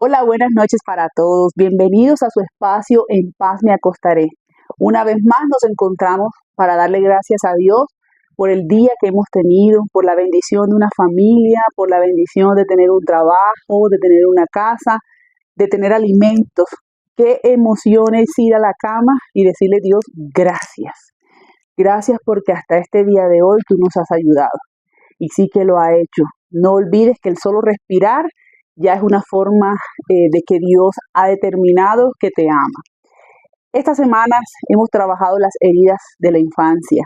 Hola, buenas noches para todos. Bienvenidos a su espacio En paz me acostaré. Una vez más nos encontramos para darle gracias a Dios por el día que hemos tenido, por la bendición de una familia, por la bendición de tener un trabajo, de tener una casa, de tener alimentos. Qué emoción es ir a la cama y decirle a Dios gracias. Gracias porque hasta este día de hoy tú nos has ayudado. Y sí que lo ha hecho. No olvides que el solo respirar ya es una forma de que Dios ha determinado que te ama. Estas semanas hemos trabajado las heridas de la infancia.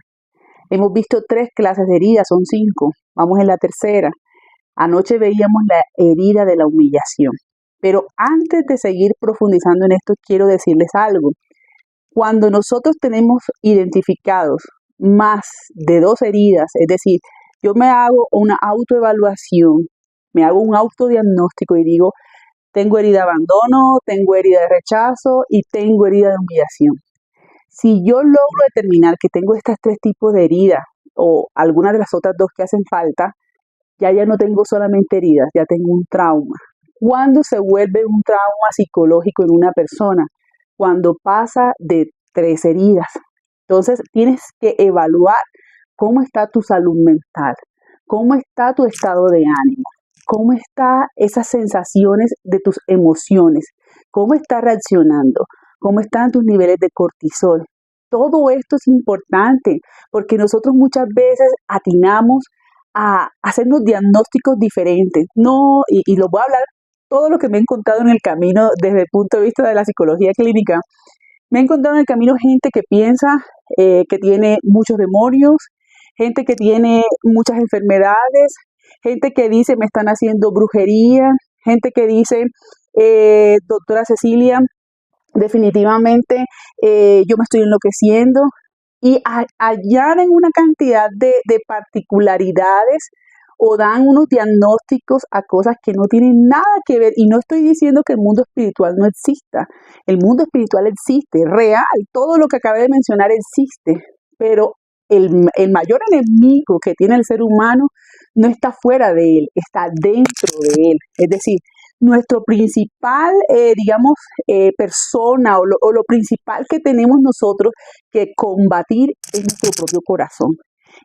Hemos visto 3 clases de heridas, son 5. Vamos en la tercera. Anoche veíamos la herida de la humillación. Pero antes de seguir profundizando en esto, quiero decirles algo. Cuando nosotros tenemos identificados más de 2 heridas, es decir, yo me hago una autoevaluación, me hago un autodiagnóstico y digo, tengo herida de abandono, tengo herida de rechazo y tengo herida de humillación. Si yo logro determinar que tengo estas 3 tipos de heridas o algunas de las otras 2 que hacen falta, ya no tengo solamente heridas, ya tengo un trauma. ¿Cuándo se vuelve un trauma psicológico en una persona? Cuando pasa de 3 heridas. Entonces tienes que evaluar cómo está tu salud mental, cómo está tu estado de ánimo, cómo están esas sensaciones de tus emociones, cómo estás reaccionando, cómo están tus niveles de cortisol. Todo esto es importante porque nosotros muchas veces atinamos a hacernos diagnósticos diferentes. No, y lo voy a hablar todo lo que me he encontrado en el camino desde el punto de vista de la psicología clínica. Me he encontrado en el camino gente que piensa que tiene muchos demonios, gente que tiene muchas enfermedades, gente que dice me están haciendo brujería, gente que dice, doctora Cecilia, definitivamente yo me estoy enloqueciendo y añaden una cantidad de particularidades o dan unos diagnósticos a cosas que no tienen nada que ver. Y no estoy diciendo que el mundo espiritual no exista. El mundo espiritual existe, real. Todo lo que acabé de mencionar existe. Pero el mayor enemigo que tiene el ser humano no está fuera de él, está dentro de él. Es decir, nuestro principal, persona o lo principal que tenemos nosotros que combatir es nuestro propio corazón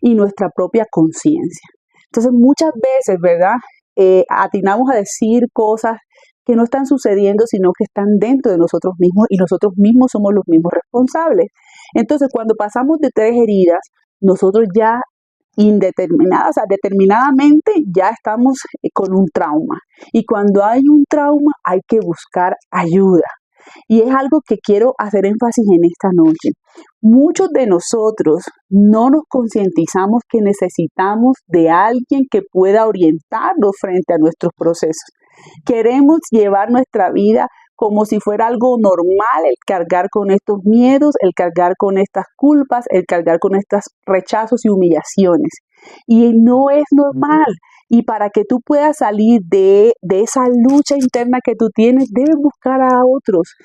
y nuestra propia conciencia. Entonces, muchas veces, ¿verdad? Atinamos a decir cosas que no están sucediendo, sino que están dentro de nosotros mismos y nosotros mismos somos los mismos responsables. Entonces, cuando pasamos de 3 heridas, nosotros ya indeterminadas, o sea, determinadamente ya estamos con un trauma. Y cuando hay un trauma, hay que buscar ayuda. Y es algo que quiero hacer énfasis en esta noche. Muchos de nosotros no nos concientizamos que necesitamos de alguien que pueda orientarnos frente a nuestros procesos. Queremos llevar nuestra vida como si fuera algo normal, el cargar con estos miedos, el cargar con estas culpas, el cargar con estos rechazos y humillaciones. Y no es normal. Y para que tú puedas salir de esa lucha interna que tú tienes, debes buscar a otros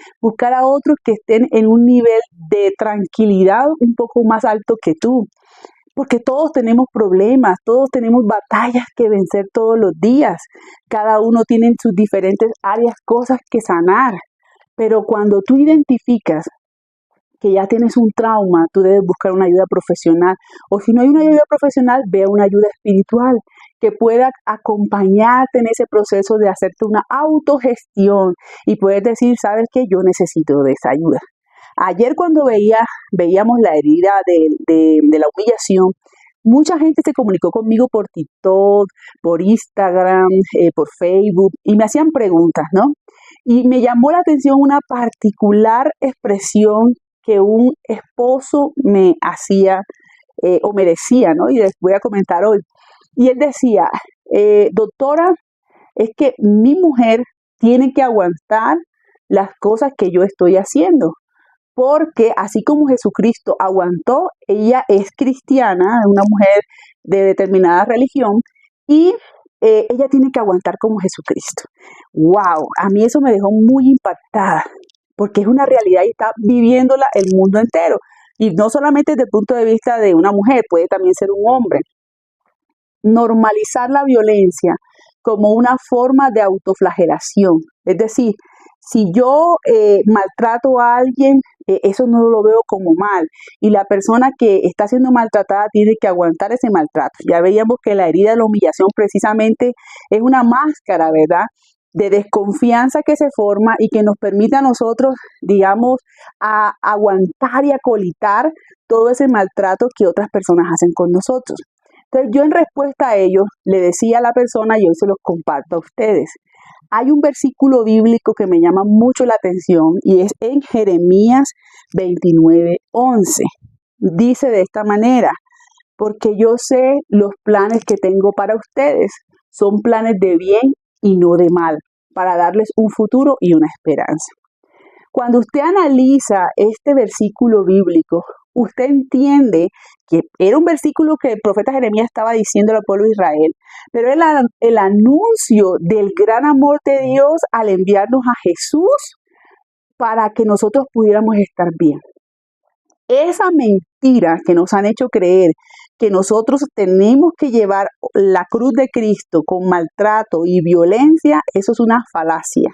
que estén en un nivel de tranquilidad un poco más alto que tú. Porque todos tenemos problemas, todos tenemos batallas que vencer todos los días. Cada uno tiene en sus diferentes áreas cosas que sanar. Pero cuando tú identificas que ya tienes un trauma, tú debes buscar una ayuda profesional. O si no hay una ayuda profesional, ve a una ayuda espiritual que pueda acompañarte en ese proceso de hacerte una autogestión y puedes decir, ¿sabes qué? Yo necesito de esa ayuda. Ayer cuando veíamos la herida de la humillación, mucha gente se comunicó conmigo por TikTok, por Instagram, por Facebook y me hacían preguntas, ¿no? Y me llamó la atención una particular expresión que un esposo me hacía o me decía, ¿no? Y les voy a comentar hoy. Y él decía, doctora, es que mi mujer tiene que aguantar las cosas que yo estoy haciendo porque así como Jesucristo aguantó, ella es cristiana, una mujer de determinada religión, y ella tiene que aguantar como Jesucristo. ¡Wow! A mí eso me dejó muy impactada, porque es una realidad y está viviéndola el mundo entero. Y no solamente desde el punto de vista de una mujer, puede también ser un hombre. Normalizar la violencia como una forma de autoflagelación. Es decir, si yo maltrato a alguien, eso no lo veo como mal. Y la persona que está siendo maltratada tiene que aguantar ese maltrato. Ya veíamos que la herida de la humillación precisamente es una máscara, ¿verdad?, de desconfianza que se forma y que nos permite a nosotros, digamos, a aguantar y acolitar todo ese maltrato que otras personas hacen con nosotros. Entonces, yo en respuesta a ello le decía a la persona, y hoy se los comparto a ustedes. Hay un versículo bíblico que me llama mucho la atención y es en Jeremías 29:11. Dice de esta manera: porque yo sé los planes que tengo para ustedes, son planes de bien y no de mal, para darles un futuro y una esperanza. Cuando usted analiza este versículo bíblico, usted entiende que era un versículo que el profeta Jeremías estaba diciendo al pueblo de Israel, pero era el anuncio del gran amor de Dios al enviarnos a Jesús para que nosotros pudiéramos estar bien. Esa mentira que nos han hecho creer que nosotros tenemos que llevar la cruz de Cristo con maltrato y violencia, eso es una falacia.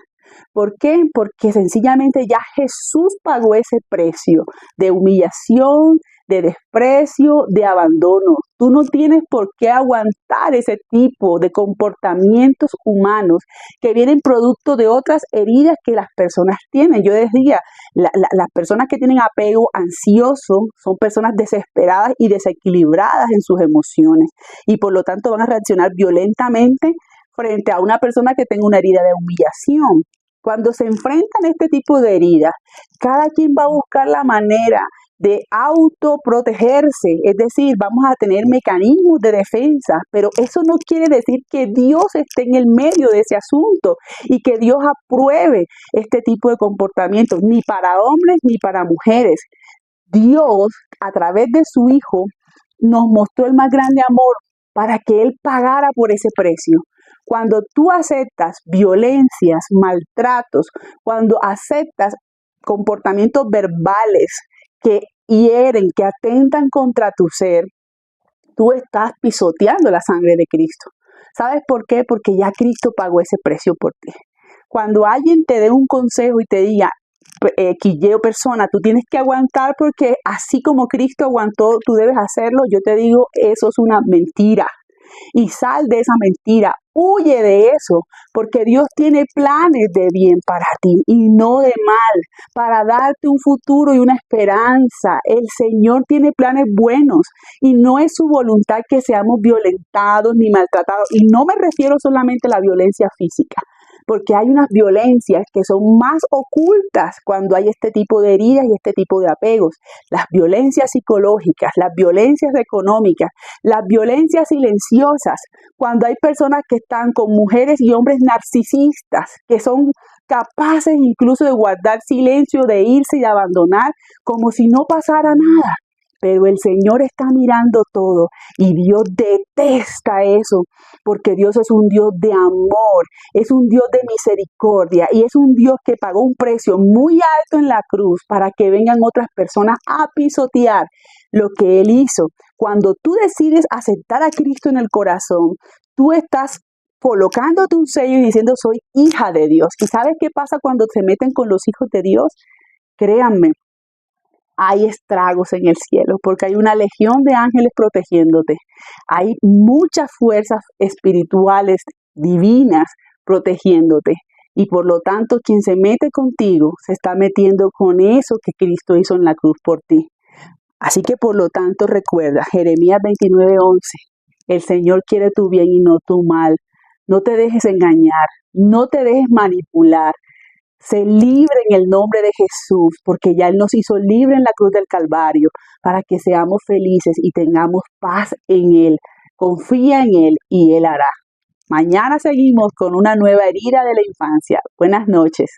¿Por qué? Porque sencillamente ya Jesús pagó ese precio de humillación, de desprecio, de abandono. Tú no tienes por qué aguantar ese tipo de comportamientos humanos que vienen producto de otras heridas que las personas tienen. Yo decía, las personas que tienen apego ansioso son personas desesperadas y desequilibradas en sus emociones y por lo tanto van a reaccionar violentamente frente a una persona que tenga una herida de humillación. Cuando se enfrentan a este tipo de heridas, cada quien va a buscar la manera de autoprotegerse, es decir, vamos a tener mecanismos de defensa, pero eso no quiere decir que Dios esté en el medio de ese asunto y que Dios apruebe este tipo de comportamiento, ni para hombres ni para mujeres. Dios, a través de su Hijo, nos mostró el más grande amor para que Él pagara por ese precio. Cuando tú aceptas violencias, maltratos, cuando aceptas comportamientos verbales que hieren, que atentan contra tu ser, tú estás pisoteando la sangre de Cristo. ¿Sabes por qué? Porque ya Cristo pagó ese precio por ti. Cuando alguien te dé un consejo y te diga, quilleo persona, tú tienes que aguantar porque así como Cristo aguantó, tú debes hacerlo, yo te digo, eso es una mentira. Y sal de esa mentira, huye de eso, porque Dios tiene planes de bien para ti y no de mal, para darte un futuro y una esperanza. El Señor tiene planes buenos y no es su voluntad que seamos violentados ni maltratados. Y no me refiero solamente a la violencia física, porque hay unas violencias que son más ocultas cuando hay este tipo de heridas y este tipo de apegos. Las violencias psicológicas, las violencias económicas, las violencias silenciosas, cuando hay personas que están con mujeres y hombres narcisistas, que son capaces incluso de guardar silencio, de irse y de abandonar como si no pasara nada. Pero el Señor está mirando todo y Dios detesta eso, porque Dios es un Dios de amor, es un Dios de misericordia y es un Dios que pagó un precio muy alto en la cruz para que vengan otras personas a pisotear lo que Él hizo. Cuando tú decides aceptar a Cristo en el corazón, tú estás colocándote un sello y diciendo soy hija de Dios. ¿Y sabes qué pasa cuando se meten con los hijos de Dios? Créanme, hay estragos en el cielo, porque hay una legión de ángeles protegiéndote. Hay muchas fuerzas espirituales divinas protegiéndote. Y por lo tanto, quien se mete contigo, se está metiendo con eso que Cristo hizo en la cruz por ti. Así que por lo tanto, recuerda, Jeremías 29:11, el Señor quiere tu bien y no tu mal. No te dejes engañar, no te dejes manipular. Sé libre en el nombre de Jesús, porque ya Él nos hizo libre en la cruz del Calvario, para que seamos felices y tengamos paz en Él. Confía en Él y Él hará. Mañana seguimos con una nueva herida de la infancia. Buenas noches.